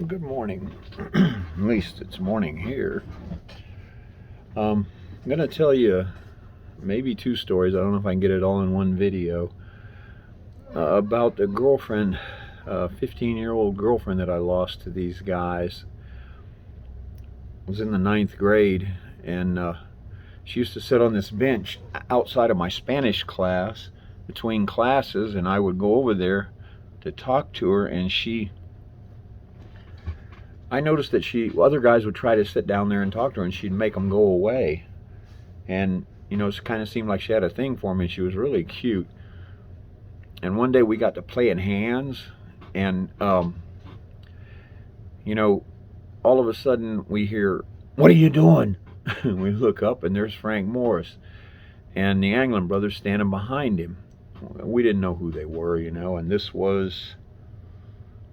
Good morning. At least it's morning here. I'm going to tell you maybe two stories. I don't know if I can get it all in one video. About a girlfriend, a 15-year-old girlfriend that I lost to these guys. I was in the 9th grade, and she used to sit on this bench outside of my Spanish class between classes, and I would go over there to talk to her, and I noticed that other guys would try to sit down there and talk to her, and she'd make them go away. And, it kind of seemed like she had a thing for me. She was really cute. And one day we got to playing hands, and, all of a sudden we hear, "What are you doing?" We look up, and there's Frank Morris and the Anglin brothers standing behind him. We didn't know who they were, and this was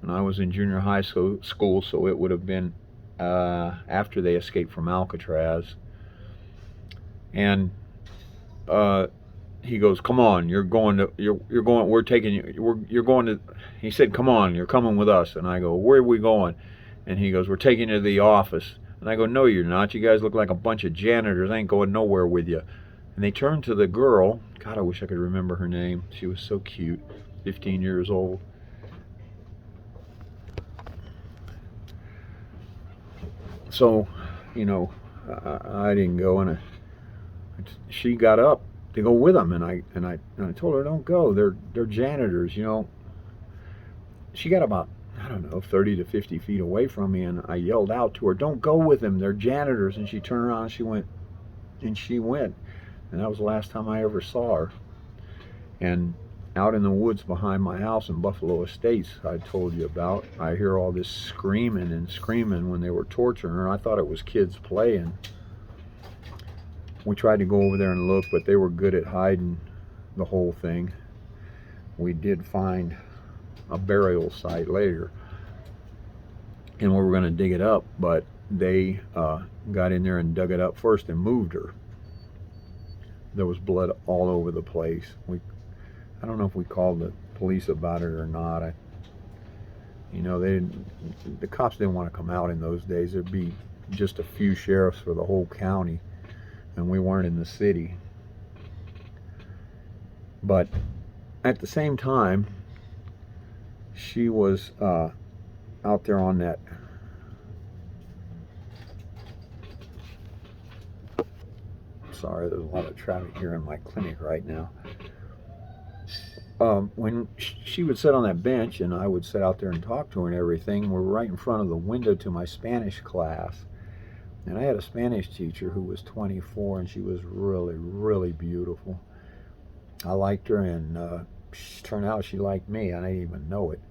when I was in junior high school, so it would have been after they escaped from Alcatraz. And he goes, "Come on, you're going. We're taking you. You're going to." He said, "Come on, you're coming with us." And I go, "Where are we going?" And he goes, "We're taking you to the office." And I go, "No, you're not. You guys look like a bunch of janitors. I ain't going nowhere with you." And they turned to the girl. God, I wish I could remember her name. She was so cute, 15 years old. So, I didn't go, and she got up to go with them, and I told her, "Don't go. They're janitors." She got about, I don't know, 30 to 50 feet away from me, and I yelled out to her, "Don't go with them. They're janitors." And she turned around, and she went, and that was the last time I ever saw her. And out in the woods behind my house in Buffalo Estates, I told you about, I hear all this screaming and screaming when they were torturing her. I thought it was kids playing. We tried to go over there and look, but they were good at hiding the whole thing. We did find a burial site later, and we were going to dig it up, but they got in there and dug it up first and moved her. There was blood all over the place. I don't know if we called the police about it or not. The cops didn't want to come out in those days. There'd be just a few sheriffs for the whole county, and we weren't in the city. But at the same time, she was out there on that sorry, there's a lot of traffic here in my clinic right now. When she would sit on that bench and I would sit out there and talk to her and everything, we're right in front of the window to my Spanish class. And I had a Spanish teacher who was 24, and she was really, really beautiful. I liked her, and it turned out she liked me. I didn't even know it.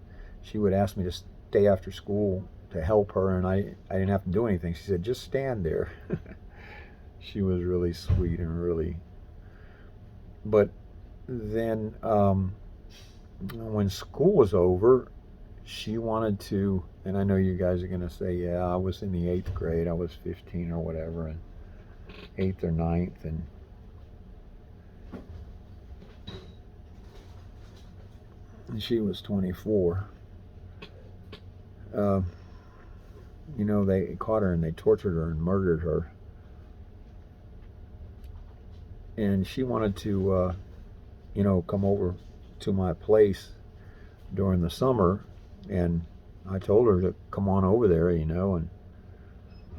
She would ask me to stay after school to help her, and I didn't have to do anything. She said, "Just stand there." She was really sweet and really... But then when school was over, she wanted to, and I know you guys are going to say, yeah, I was in the 8th grade, I was 15 or whatever, and 8th or 9th, and she was 24. They caught her and they tortured her and murdered her. And she wanted to, come over to my place during the summer, and I told her to come on over there, and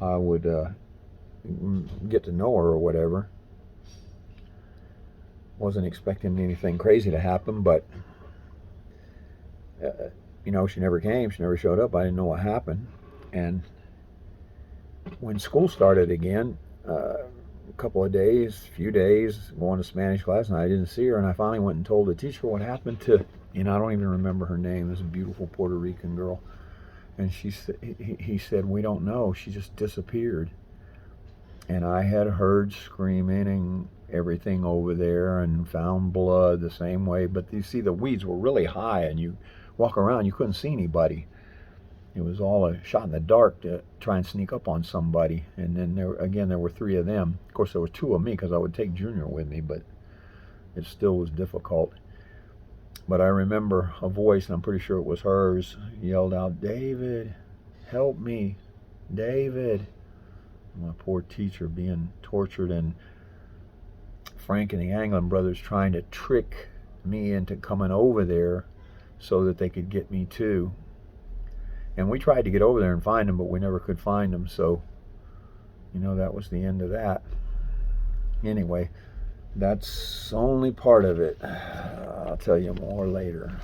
I would get to know her or whatever. Wasn't expecting anything crazy to happen, but, she never came, she never showed up. I didn't know what happened. And when school started again, few days, going to Spanish class, and I didn't see her, and I finally went and told the teacher what happened to, I don't even remember her name, this beautiful Puerto Rican girl. And he said, "We don't know, she just disappeared." And I had heard screaming and everything over there, and found blood the same way, but you see, the weeds were really high, and you walk around, you couldn't see anybody. It was all a shot in the dark to try and sneak up on somebody. And then there were 3 of them. Of course, there were 2 of me because I would take Junior with me, but it still was difficult. But I remember a voice, and I'm pretty sure it was hers, yelled out, "David, help me, David." My poor teacher being tortured, and Frank and the Anglin brothers trying to trick me into coming over there so that they could get me too. And we tried to get over there and find them, but we never could find them. So, that was the end of that. Anyway, that's only part of it. I'll tell you more later.